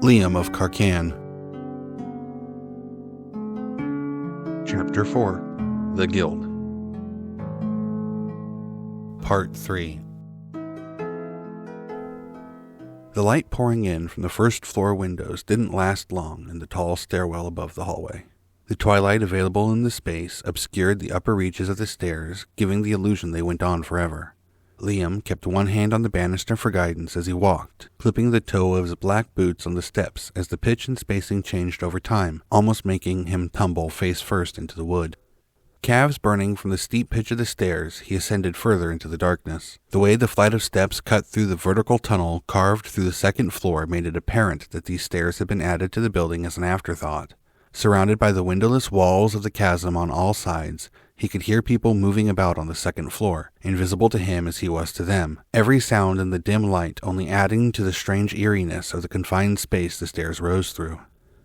Liam of Carcanne. Chapter 4. The Guild. Part 3. The light pouring in from the first floor windows didn't last long in the tall stairwell above the hallway. The twilight available in the space obscured the upper reaches of the stairs, giving the illusion they went on forever. Liam kept one hand on the banister for guidance as he walked, clipping the toe of his black boots on the steps as the pitch and spacing changed over time, almost making him tumble face first into the wood. Calves burning from the steep pitch of the stairs, he ascended further into the darkness. The way the flight of steps cut through the vertical tunnel carved through the second floor made it apparent that these stairs had been added to the building as an afterthought. Surrounded by the windowless walls of the chasm on all sides, he could hear people moving about on the second floor, invisible to him as he was to them, every sound in the dim light only adding to the strange eeriness of the confined space the stairs rose through.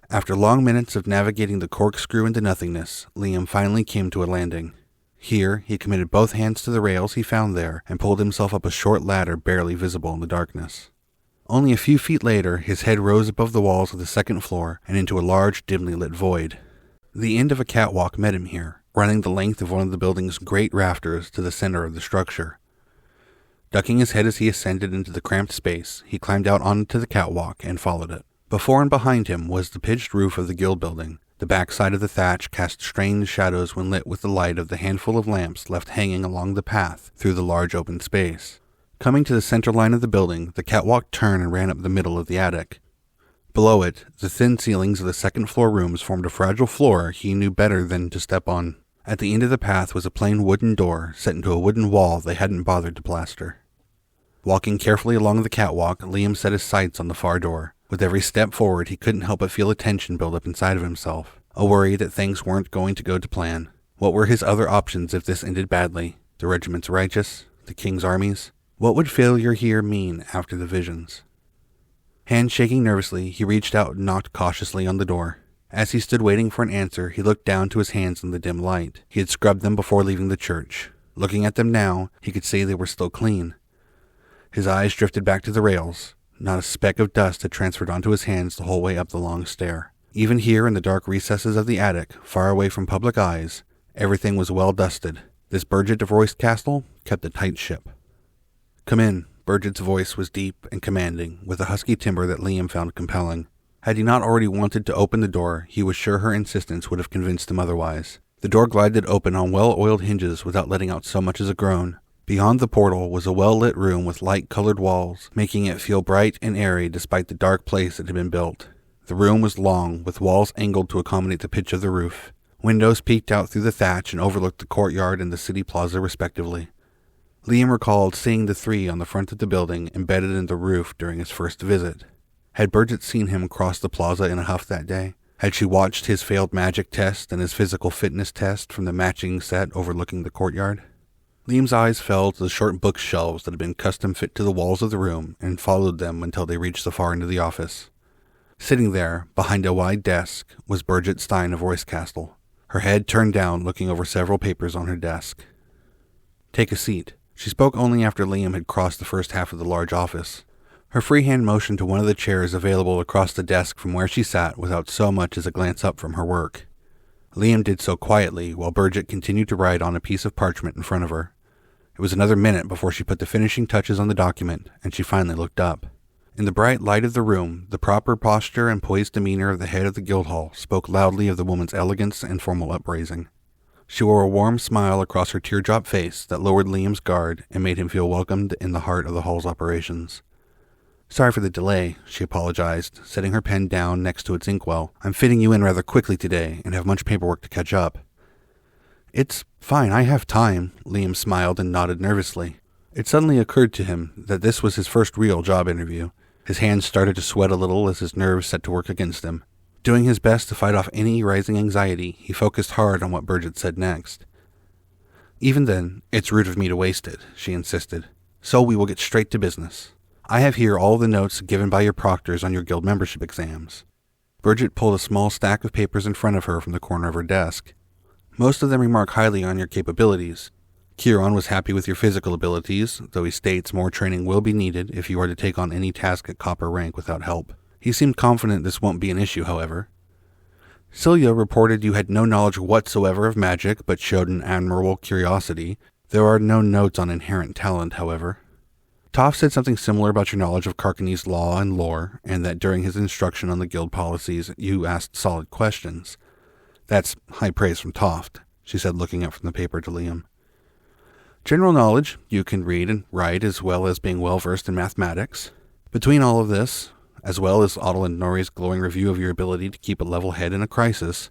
After long minutes of navigating the corkscrew into nothingness, Liam finally came to a landing. Here, he committed both hands to the rails he found there and pulled himself up a short ladder barely visible in the darkness. Only a few feet later, his head rose above the walls of the second floor and into a large, dimly lit void. The end of a catwalk met him here, running the length of one of the building's great rafters to the center of the structure. Ducking his head as he ascended into the cramped space, he climbed out onto the catwalk and followed it. Before and behind him was the pitched roof of the guild building. The backside of the thatch cast strange shadows when lit with the light of the handful of lamps left hanging along the path through the large open space. Coming to the center line of the building, the catwalk turned and ran up the middle of the attic. Below it, the thin ceilings of the second-floor rooms formed a fragile floor he knew better than to step on. At the end of the path was a plain wooden door set into a wooden wall they hadn't bothered to plaster. Walking carefully along the catwalk, Liam set his sights on the far door. With every step forward, he couldn't help but feel a tension build up inside of himself, a worry that things weren't going to go to plan. What were his other options if this ended badly? The regiment's righteous? The king's armies? What would failure here mean after the visions? Hands shaking nervously, he reached out and knocked cautiously on the door. As he stood waiting for an answer, he looked down to his hands in the dim light. He had scrubbed them before leaving the church. Looking at them now, he could see they were still clean. His eyes drifted back to the rails. Not a speck of dust had transferred onto his hands the whole way up the long stair. Even here in the dark recesses of the attic, far away from public eyes, everything was well dusted. This Burgett of Royce Castle kept a tight ship. "Come in." Burgett's voice was deep and commanding, with a husky timbre that Liam found compelling. Had he not already wanted to open the door, he was sure her insistence would have convinced him otherwise. The door glided open on well-oiled hinges without letting out so much as a groan. Beyond the portal was a well-lit room with light-colored walls, making it feel bright and airy despite the dark place it had been built. The room was long, with walls angled to accommodate the pitch of the roof. Windows peeked out through the thatch and overlooked the courtyard and the city plaza respectively. Liam recalled seeing the three on the front of the building embedded in the roof during his first visit. Had Burgett seen him cross the plaza in a huff that day? Had she watched his failed magic test and his physical fitness test from the matching set overlooking the courtyard? Liam's eyes fell to the short bookshelves that had been custom fit to the walls of the room and followed them until they reached the far end of the office. Sitting there, behind a wide desk, was Burgett Stein of Royce Castle, her head turned down looking over several papers on her desk. "Take a seat." She spoke only after Liam had crossed the first half of the large office. Her free hand motioned to one of the chairs available across the desk from where she sat without so much as a glance up from her work. Liam did so quietly while Burgett continued to write on a piece of parchment in front of her. It was another minute before she put the finishing touches on the document, and she finally looked up. In the bright light of the room, the proper posture and poised demeanor of the head of the Guildhall spoke loudly of the woman's elegance and formal upraising. She wore a warm smile across her teardrop face that lowered Liam's guard and made him feel welcomed in the heart of the hall's operations. "Sorry for the delay," she apologized, setting her pen down next to its inkwell. "I'm fitting you in rather quickly today and have much paperwork to catch up." "It's fine, I have time," Liam smiled and nodded nervously. It suddenly occurred to him that this was his first real job interview. His hands started to sweat a little as his nerves set to work against him. Doing his best to fight off any rising anxiety, he focused hard on what Burgett said next. "Even then, it's rude of me to waste it," she insisted. "So we will get straight to business. I have here all the notes given by your proctors on your guild membership exams." Burgett pulled a small stack of papers in front of her from the corner of her desk. "Most of them remark highly on your capabilities. Kieran was happy with your physical abilities, though he states more training will be needed if you are to take on any task at copper rank without help. He seemed confident this won't be an issue, however. Celia reported you had no knowledge whatsoever of magic, but showed an admirable curiosity. There are no notes on inherent talent, however. Toff said something similar about your knowledge of Carcanne's law and lore, and that during his instruction on the guild policies, you asked solid questions. That's high praise from Toft, she said, looking up from the paper to Liam. General knowledge, you can read and write as well as being well-versed in mathematics. Between all of this, as well as Odel and Nori's glowing review of your ability to keep a level head in a crisis,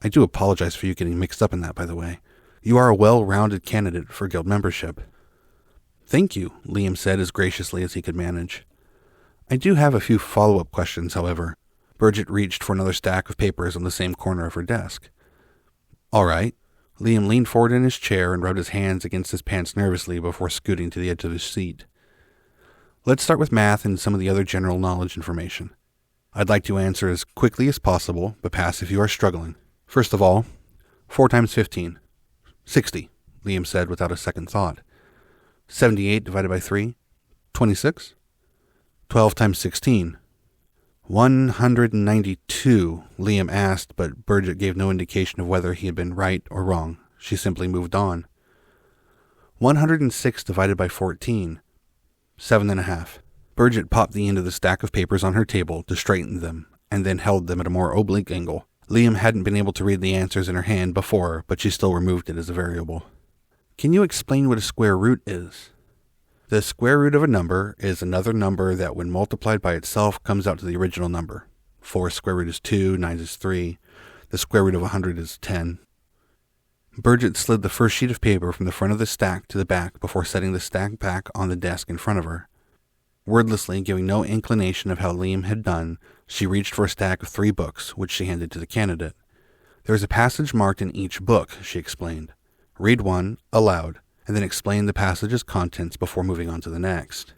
I do apologize for you getting mixed up in that, by the way. You are a well-rounded candidate for guild membership. Thank you, Liam said as graciously as he could manage. I do have a few follow-up questions, however. Bridget reached for another stack of papers on the same corner of her desk. All right. Liam leaned forward in his chair and rubbed his hands against his pants nervously before scooting to the edge of his seat. Let's start with math and some of the other general knowledge information. I'd like to answer as quickly as possible, but pass if you are struggling. First of all, 4 times 15. 60, Liam said without a second thought. 78 divided by 3. 26. 12 times 16. 192, Liam asked, but Bridget gave no indication of whether he had been right or wrong. She simply moved on. 106 divided by 14. 7.5. Bridget popped the end of the stack of papers on her table to straighten them, and then held them at a more oblique angle. Liam hadn't been able to read the answers in her hand before, but she still removed it as a variable. Can you explain what a square root is? The square root of a number is another number that when multiplied by itself comes out to the original number. 4 square root is 2, 9 is 3. The square root of 100 is 10. Bridget slid the first sheet of paper from the front of the stack to the back before setting the stack back on the desk in front of her. Wordlessly, giving no inclination of how Liam had done, she reached for a stack of 3 books, which she handed to the candidate. There is a passage marked in each book, she explained. Read one, aloud, and then explain the passage's contents before moving on to the next.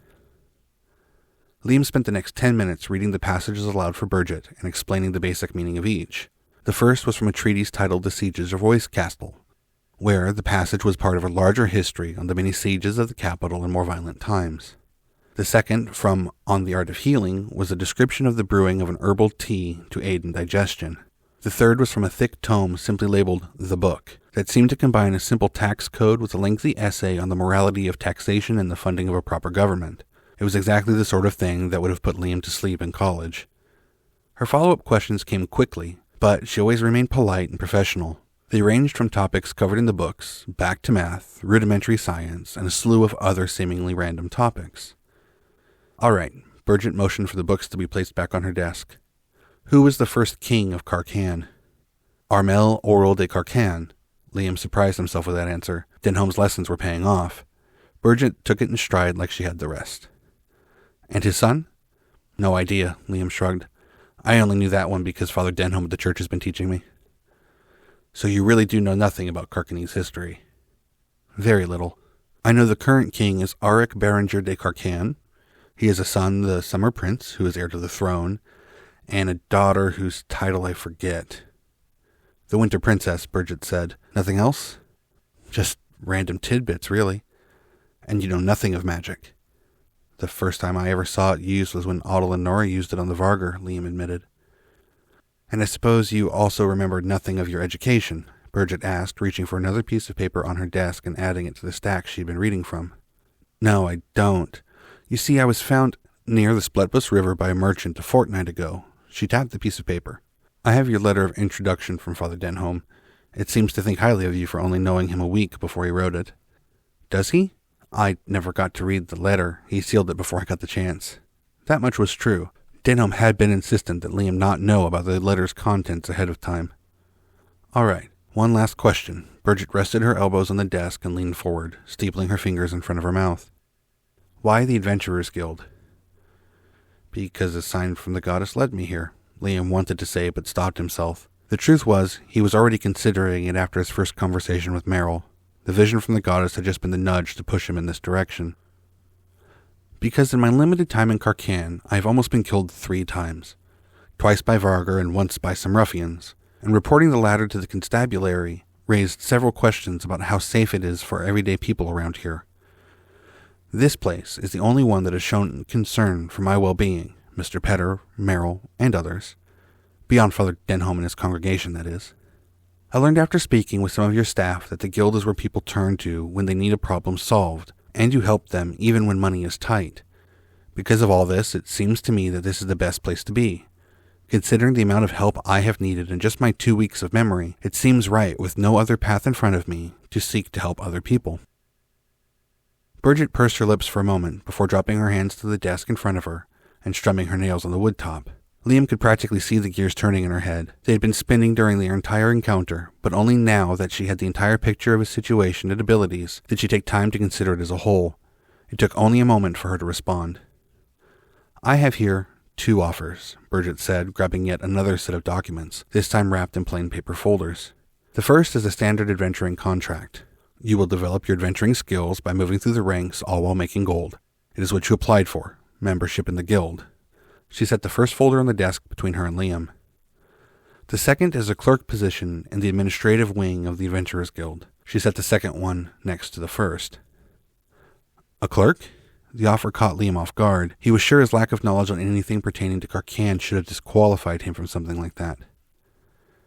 Liam spent the next 10 minutes reading the passages aloud for Bridget and explaining the basic meaning of each. The first was from a treatise titled The Sieges of Royce Castle, where the passage was part of a larger history on the many sieges of the capital in more violent times. The second, from On the Art of Healing, was a description of the brewing of an herbal tea to aid in digestion. The third was from a thick tome simply labeled The Book, that seemed to combine a simple tax code with a lengthy essay on the morality of taxation and the funding of a proper government. It was exactly the sort of thing that would have put Liam to sleep in college. Her follow-up questions came quickly, but she always remained polite and professional. They ranged from topics covered in the books, back to math, rudimentary science, and a slew of other seemingly random topics. All right, Bridget motioned for the books to be placed back on her desk. Who was the first king of Carcanne? Armel Aurel de Carcanne. Liam surprised himself with that answer. Denholm's lessons were paying off. Bridget took it in stride like she had the rest. And his son? No idea, Liam shrugged. I only knew that one because Father Denholm at the church has been teaching me. So you really do know nothing about Carcanne's history? Very little. I know the current king is Auric Berenger de Carcanne. He has a son, the Summer Prince, who is heir to the throne, and a daughter whose title I forget. The Winter Princess, Bridget said. Nothing else? Just random tidbits, really. And you know nothing of magic. The first time I ever saw it used was when Odel and Nori used it on the Vargr, Liam admitted. And I suppose you also remembered nothing of your education, Bridget asked, reaching for another piece of paper on her desk and adding it to the stack she'd been reading from. No, I don't. You see, I was found near the Spletbus River by a merchant a fortnight ago. She tapped the piece of paper. I have your letter of introduction from Father Denholm. It seems to think highly of you for only knowing him a week before he wrote it. Does he? I never got to read the letter. He sealed it before I got the chance. That much was true. Denholm had been insistent that Liam not know about the letter's contents ahead of time. All right, one last question. Bridget rested her elbows on the desk and leaned forward, steepling her fingers in front of her mouth. Why the Adventurers Guild? Because a sign from the goddess led me here, Liam wanted to say, but stopped himself. The truth was, he was already considering it after his first conversation with Meryl. The vision from the goddess had just been the nudge to push him in this direction. Because in my limited time in Carcanne, I have almost been killed 3 times. Twice by Vargr and once by some ruffians, and reporting the latter to the constabulary raised several questions about how safe it is for everyday people around here. This place is the only one that has shown concern for my well-being, Mr. Petter, Merrill, and others. Beyond Father Denholm and his congregation, that is. I learned after speaking with some of your staff that the guild is where people turn to when they need a problem solved, and you help them even when money is tight. Because of all this, it seems to me that this is the best place to be. Considering the amount of help I have needed in just my 2 weeks of memory, it seems right, with no other path in front of me, to seek to help other people. Bridget pursed her lips for a moment before dropping her hands to the desk in front of her and strumming her nails on the wood top. Liam could practically see the gears turning in her head. They had been spinning during their entire encounter, but only now that she had the entire picture of his situation and abilities did she take time to consider it as a whole. It took only a moment for her to respond. I have here 2 offers, Bridget said, grabbing yet another set of documents, this time wrapped in plain paper folders. The first is a standard adventuring contract. You will develop your adventuring skills by moving through the ranks, all while making gold. It is what you applied for, membership in the guild. She set the first folder on the desk between her and Liam. The second is a clerk position in the administrative wing of the Adventurers Guild. She set the second one next to the first. A clerk? The offer caught Liam off guard. He was sure his lack of knowledge on anything pertaining to Carcanne should have disqualified him from something like that.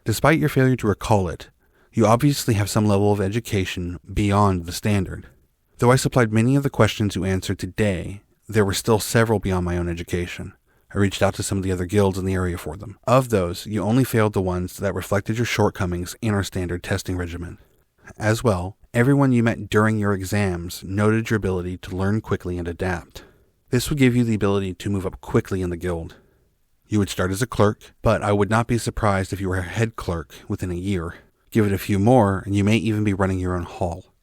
Despite your failure to recall it, you obviously have some level of education beyond the standard. Though I supplied many of the questions you answered today, there were still several beyond my own education. I reached out to some of the other guilds in the area for them. Of those, you only failed the ones that reflected your shortcomings in our standard testing regimen. As well, everyone you met during your exams noted your ability to learn quickly and adapt. This would give you the ability to move up quickly in the guild. You would start as a clerk, but I would not be surprised if you were a head clerk within a year. Give it a few more, and you may even be running your own hall.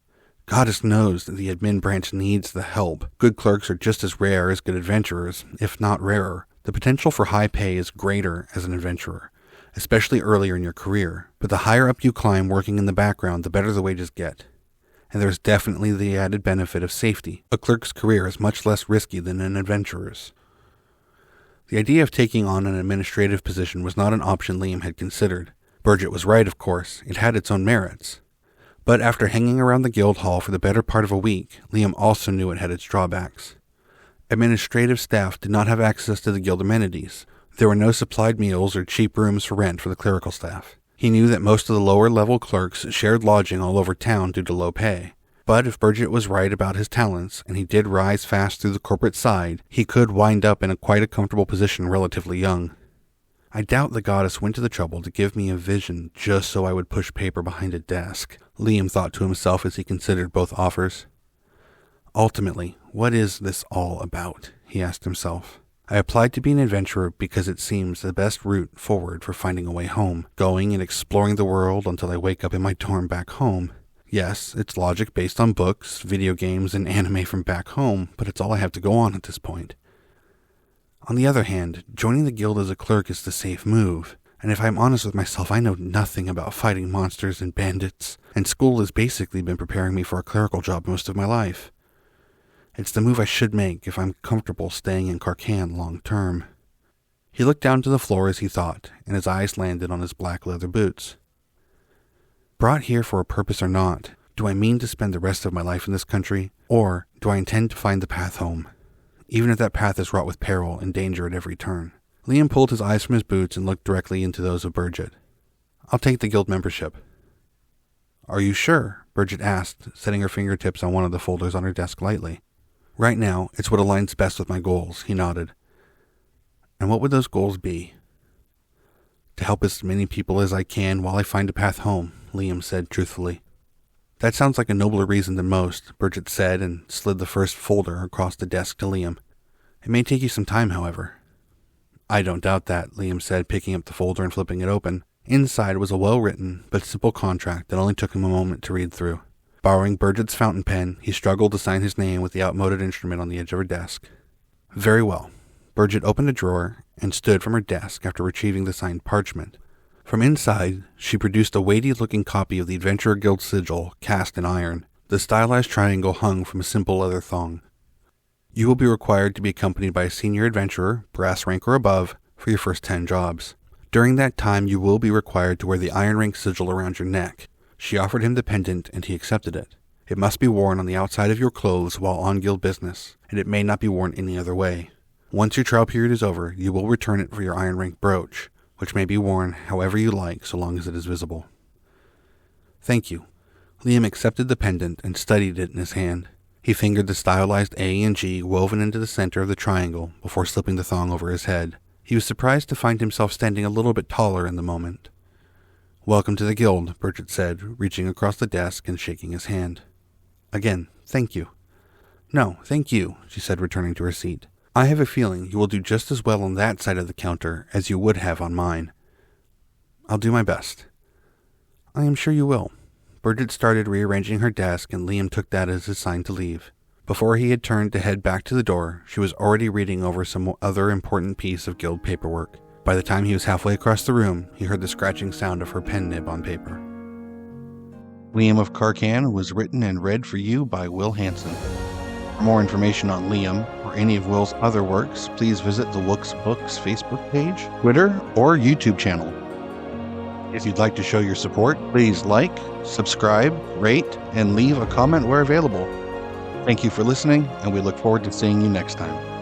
Goddess knows that the admin branch needs the help. Good clerks are just as rare as good adventurers, if not rarer. The potential for high pay is greater as an adventurer, especially earlier in your career, but the higher up you climb working in the background, the better the wages get. And there's definitely the added benefit of safety. A clerk's career is much less risky than an adventurer's. The idea of taking on an administrative position was not an option Liam had considered. Bridget was right, of course. It had its own merits. But after hanging around the guild hall for the better part of a week, Liam also knew it had its drawbacks. Administrative staff did not have access to the guild amenities. There were no supplied meals or cheap rooms for rent for the clerical staff. He knew that most of the lower-level clerks shared lodging all over town due to low pay. But if Bridget was right about his talents, and he did rise fast through the corporate side, he could wind up in quite a comfortable position relatively young. I doubt the goddess went to the trouble to give me a vision just so I would push paper behind a desk, Liam thought to himself as he considered both offers. Ultimately, what is this all about? He asked himself. I applied to be an adventurer because it seems the best route forward for finding a way home, going and exploring the world until I wake up in my dorm back home. Yes, it's logic based on books, video games, and anime from back home, but it's all I have to go on at this point. On the other hand, joining the guild as a clerk is the safe move, and if I'm honest with myself, I know nothing about fighting monsters and bandits, and school has basically been preparing me for a clerical job most of my life. It's the move I should make if I'm comfortable staying in Carcanne long term. He looked down to the floor as he thought, and his eyes landed on his black leather boots. Brought here for a purpose or not, do I mean to spend the rest of my life in this country, or do I intend to find the path home, even if that path is wrought with peril and danger at every turn? Liam pulled his eyes from his boots and looked directly into those of Bridget. I'll take the guild membership. Are you sure? Bridget asked, setting her fingertips on one of the folders on her desk lightly. Right now, it's what aligns best with my goals, he nodded. And what would those goals be? To help as many people as I can while I find a path home, Liam said truthfully. That sounds like a nobler reason than most, Bridget said and slid the first folder across the desk to Liam. It may take you some time, however. I don't doubt that, Liam said, picking up the folder and flipping it open. Inside was a well-written but simple contract that only took him a moment to read through. Borrowing Bridget's fountain pen, he struggled to sign his name with the outmoded instrument on the edge of her desk. Very well. Bridget opened a drawer and stood from her desk after retrieving the signed parchment. From inside, she produced a weighty-looking copy of the Adventurer Guild sigil cast in iron. The stylized triangle hung from a simple leather thong. You will be required to be accompanied by a senior adventurer, brass rank or above, for your first 10 jobs. During that time, you will be required to wear the iron rank sigil around your neck. She offered him the pendant, and he accepted it. It must be worn on the outside of your clothes while on guild business, and it may not be worn any other way. Once your trial period is over, you will return it for your iron rank brooch, which may be worn however you like so long as it is visible. Thank you. Liam accepted the pendant and studied it in his hand. He fingered the stylized A and G woven into the center of the triangle before slipping the thong over his head. He was surprised to find himself standing a little bit taller in the moment. Welcome to the guild, Bridget said, reaching across the desk and shaking his hand. Again, thank you. No, thank you, she said, returning to her seat. I have a feeling you will do just as well on that side of the counter as you would have on mine. I'll do my best. I am sure you will. Bridget started rearranging her desk, and Liam took that as his sign to leave. Before he had turned to head back to the door, she was already reading over some other important piece of guild paperwork. By the time he was halfway across the room, he heard the scratching sound of her pen nib on paper. Liam of Carcanne was written and read for you by Will Hansen. For more information on Liam or any of Will's other works, please visit the Wooks Books Facebook page, Twitter, or YouTube channel. If you'd like to show your support, please like, subscribe, rate, and leave a comment where available. Thank you for listening, and we look forward to seeing you next time.